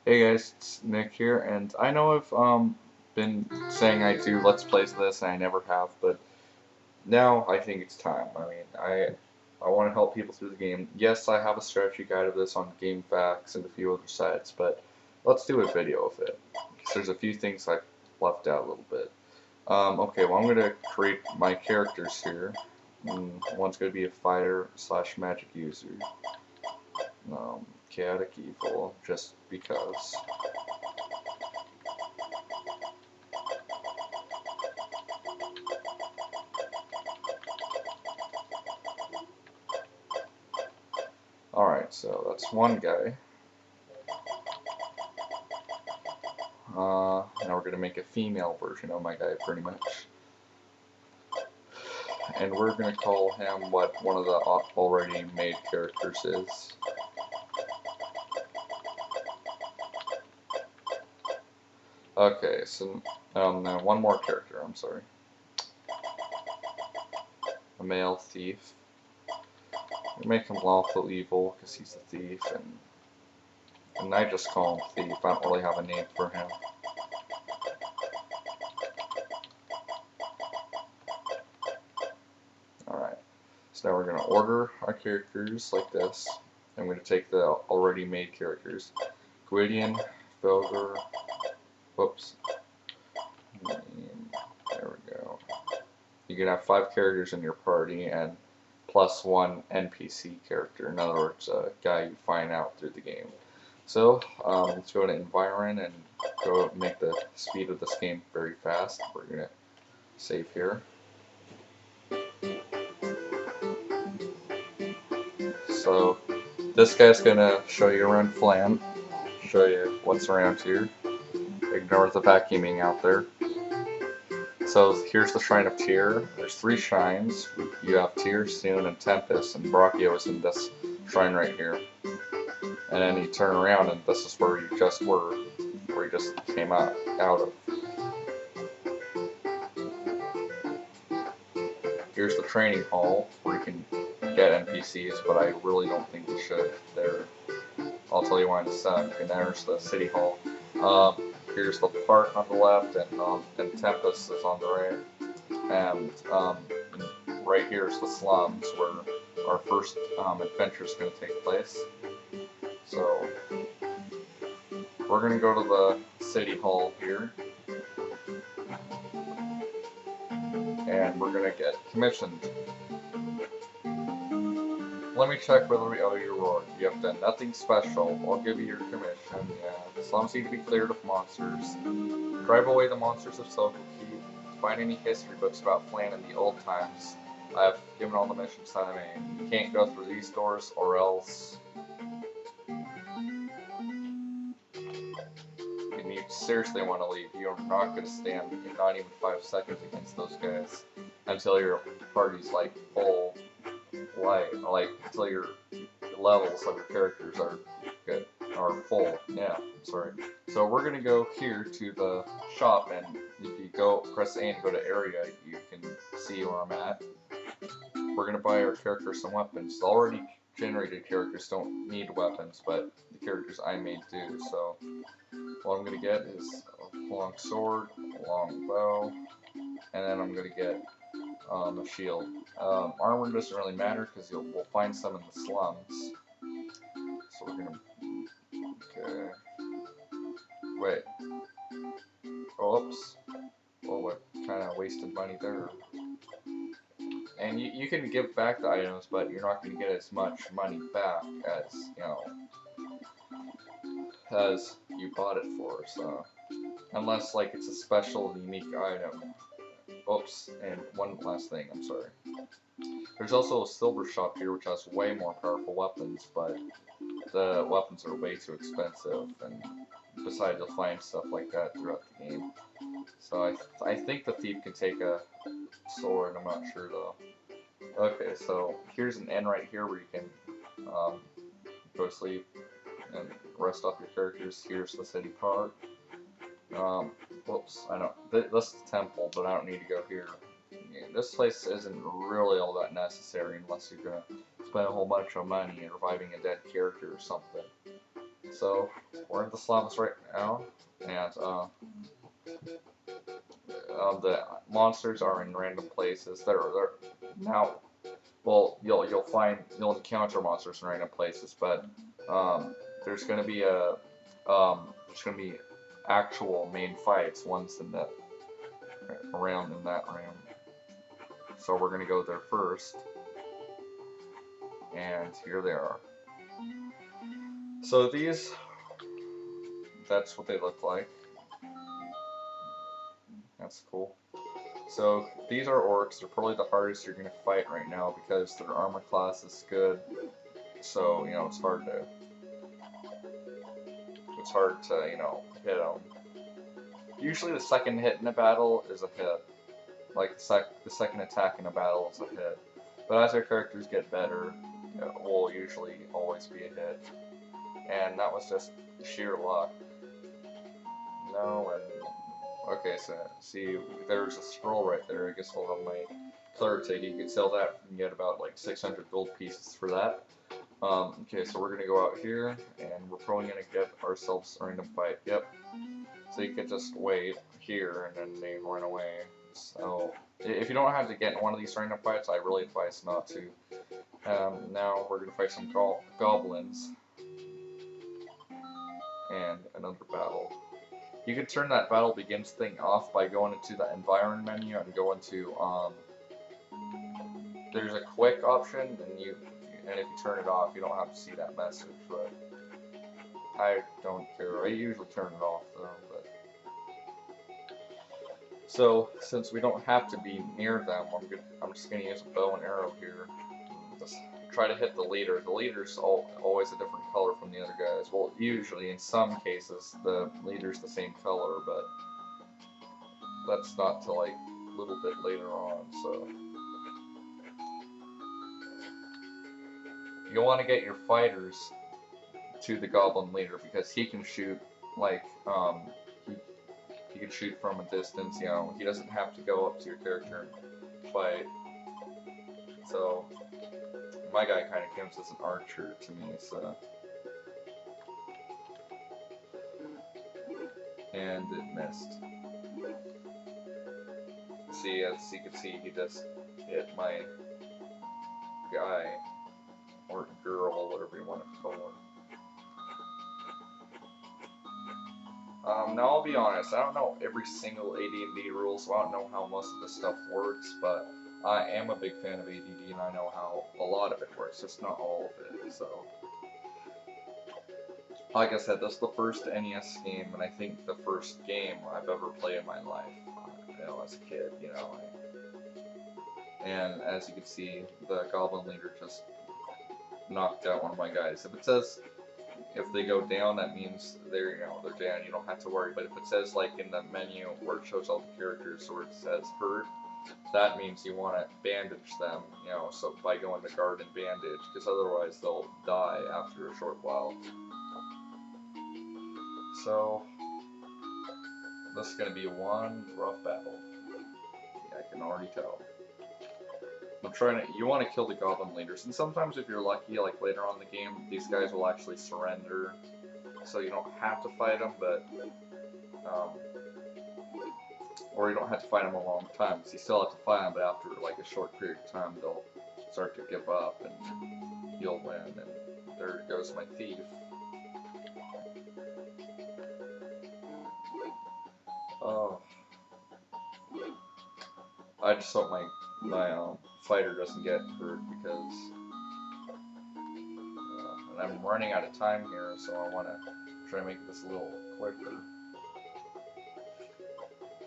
Hey guys, it's Nick here, and I know I've been saying I do Let's Plays this, and I never have, but now I think it's time. I want to help people through the game. Yes, I have a strategy guide of this on GameFAQs and a few other sites, but let's do a video of it, because there's a few things I left out a little bit. Okay, well I'm going to create my characters here. One's going to be a fighter slash magic user. Chaotic evil, just because. Alright, so that's one guy. Now we're going to make a female version of my guy, pretty much. And we're going to call him what one of the already made characters is. Okay, so now one more character, I'm sorry. A male thief. We make him lawful evil because he's a thief, and I just call him thief. I don't really have a name for him. Alright, so now we're going to order our characters like this. I'm going to take the already made characters. Gwydion, Felger, whoops. There we go. You can have 5 characters in your party and plus 1 NPC character. In other words, a guy you find out through the game. So let's go to Environ and go make the speed of this game very fast. We're going to save here. So this guy's going to show you around Flan, show you what's around here. Ignore the vacuuming out there. So here's the Shrine of Tyr. There's 3 shrines. You have Tyr, Soon, and Tempest, and Brachio is in this shrine right here. And then you turn around and this is where you just were, where you just came out of. Here's the training hall where you can get NPCs, but I really don't think you should. I'll tell you why in a sec. And there's the city hall. Here's the park on the left, and Tempest is on the right. And right here is the slums where our first adventure is going to take place. So we're going to go to the city hall here, and we're going to get commissioned. Let me check whether we owe you a reward. You have done nothing special. I'll give you your commission. Yeah, the slums need to be cleared of monsters. Drive away the monsters of Silver Keep. Find any history books about Flan in the old times. I've given all the missions that I made. You can't go through these doors, or else you seriously want to leave. You're not going to stand not even 5 seconds against those guys until your party's like full light, like until your levels of your characters are good, are full. Yeah, sorry. So we're going to go here to the shop, and if you go press A and go to area, you can see where I'm at. We're going to buy our characters some weapons. The already generated characters don't need weapons, but the characters I made do. So what I'm going to get is a long sword, a long bow, and then I'm going to get a shield. Armor doesn't really matter because we'll find some in the slums. So we're going to... Okay. Wait. Oh, oops. Well, what kind of wasted money there? And you can give back the items, but you're not going to get as much money back as, as you bought it for, so... Unless, like, it's a special, unique item. Oops, and one last thing, I'm sorry. There's also a silver shop here which has way more powerful weapons, but the weapons are way too expensive, and besides you'll find stuff like that throughout the game. So I think the thief can take a sword, I'm not sure though. Okay, so here's an inn right here where you can go to sleep and rest off your characters. Here's the city park. Whoops, I don't. This is the temple, but I don't need to go here. Yeah, this place isn't really all that necessary unless you're gonna spend a whole bunch of money reviving a dead character or something. So we're in the slums right now, and the monsters are in random places. They're now. Well, you'll encounter monsters in random places, but there's gonna be there's gonna be actual main fights once in the around in that room. So we're gonna go there first, and here they are. So that's what they look like. That's cool. So these are orcs. They're probably the hardest you're gonna fight right now because their armor class is good. So it's hard to hit them. Usually the second hit in a battle is a hit. Like the second attack in a battle is a hit. But as your characters get better, it will usually always be a hit. And that was just sheer luck. No, and okay, so see, there's a scroll right there. I guess I'll have my cleric take. You can sell that and get about like 600 gold pieces for that. Okay, so we're gonna go out here, and we're probably gonna get ourselves a random fight. Yep. So you can just wait here, and then they run away. So if you don't have to get in one of these random fights, I really advise not to. Now we're gonna fight some goblins, and another battle. You can turn that battle begins thing off by going into the environment menu and go into there's a quick option, and if you turn it off, you don't have to see that message. But I don't care. I usually turn it off though. But so since we don't have to be near them, I'm just gonna use a bow and arrow here. Just try to hit the leader. The leader's always a different color from the other guys. Well, usually in some cases the leader's the same color, but that's not till like a little bit later on. So you'll want to get your fighters to the Goblin Leader because he can shoot like he can shoot from a distance. He doesn't have to go up to your character and fight. So my guy kind of counts as an archer to me. So and it missed. See, as you can see, he just hit my guy or girl, whatever you want to call her. Now I'll be honest, I don't know every single AD&D rule, so I don't know how most of this stuff works, but I am a big fan of AD&D and I know how a lot of it works, just not all of it, so. Like I said, this is the first NES game, and I think the first game I've ever played in my life, as a kid, And as you can see, the Goblin Leader just knocked out one of my guys. If it says, if they go down, that means they're down, you don't have to worry. But if it says like in the menu where it shows all the characters, where it says hurt, that means you want to bandage them, so by going to guard and bandage, because otherwise they'll die after a short while. So, this is going to be one rough battle. Yeah, I can already tell. You want to kill the Goblin Leaders, and sometimes if you're lucky, like later on in the game, these guys will actually surrender, so you don't have to fight them, but, or you don't have to fight them a long time, because you still have to fight them, but after like a short period of time, they'll start to give up, and you'll win, and there goes my thief. Oh. I just hope my fighter doesn't get hurt because and I'm running out of time here, so I want to try to make this a little quicker.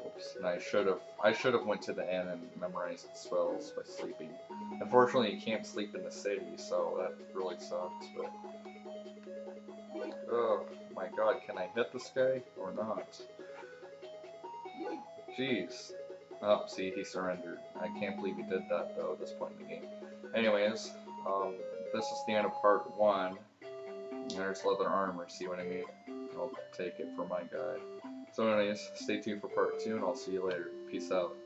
Oops, and I should have went to the end and memorized the spells by sleeping. Unfortunately, you can't sleep in the city, so that really sucks. But oh my God, can I hit this guy or not? Jeez. Oh, see, he surrendered. I can't believe he did that, though, at this point in the game. Anyways, this is the end of part 1. There's leather armor, see what I mean? I'll take it for my guy. So anyways, stay tuned for part 2, and I'll see you later. Peace out.